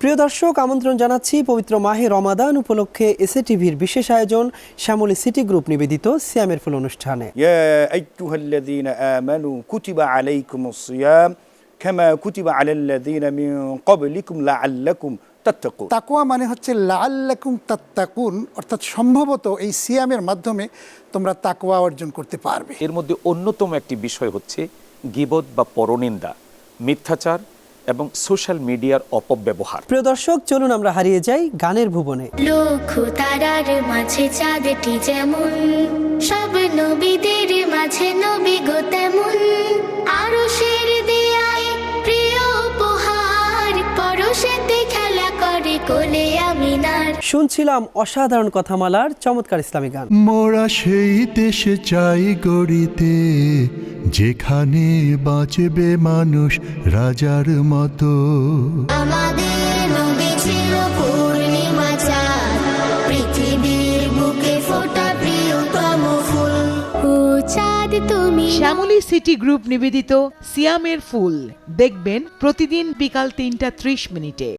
প্রিয় দর্শক, আমন্ত্রণ জানাচ্ছি পবিত্র মাহে রমাদান উপলক্ষে এসএ টিভির বিশেষ আয়োজন শ্যামলী সিটি গ্রুপ নিবেদিত সিয়ামের ফুল অনুষ্ঠানে। ইয়া আইয়ুহাল্লাযীনা আমানু কুতিবা আলাইকুমুস সিয়াম কামা কুতিবা আলাল্লাযীনা মিন ক্বাবলিকুম লাআল্লাকুম তাত্তাকুন। তাকওয়া মানে হচ্ছে লাআল্লাকুম তাত্তাকুন, অর্থাৎ সম্ভবত এই সিয়ামের মাধ্যমে তোমরা তাকওয়া অর্জন করতে পারবে। এর মধ্যে অন্যতম একটি বিষয় হচ্ছে গীবত বা পরনিন্দা, মিথ্যাচার এবং সোশ্যাল মিডিয়ার অপব্যবহার। প্রিয় দর্শক, চলুন আমরা হারিয়ে যাই গানের ভুবনে। লক্ষ তারার মাঝে চাঁদটি যেমন, সব নবীদের মাঝে নবী গো তেমন। আরশের দেয়ায় প্রিয় উপহার, পরশেতে খেলা করে কোলে আমিনার। শুনছিলাম অসাধারণ কথামালার চমৎকার ইসলামী গান। মোরা সেই দেশে চাই গড়িতে, যেখানে বাঁচবে মানুষ রাজার মতো। আমাদের নবী ছিল পূর্ণিমা চাঁদ, পৃথিবীর বুকে ফোটা প্রিয়তম ফুল। ও চাঁদ তুমি। শ্যামলী সিটি গ্রুপ নিবেদিত সিয়ামের ফুল দেখবেন প্রতিদিন বিকাল ৩টা ৩০ মিনিটে।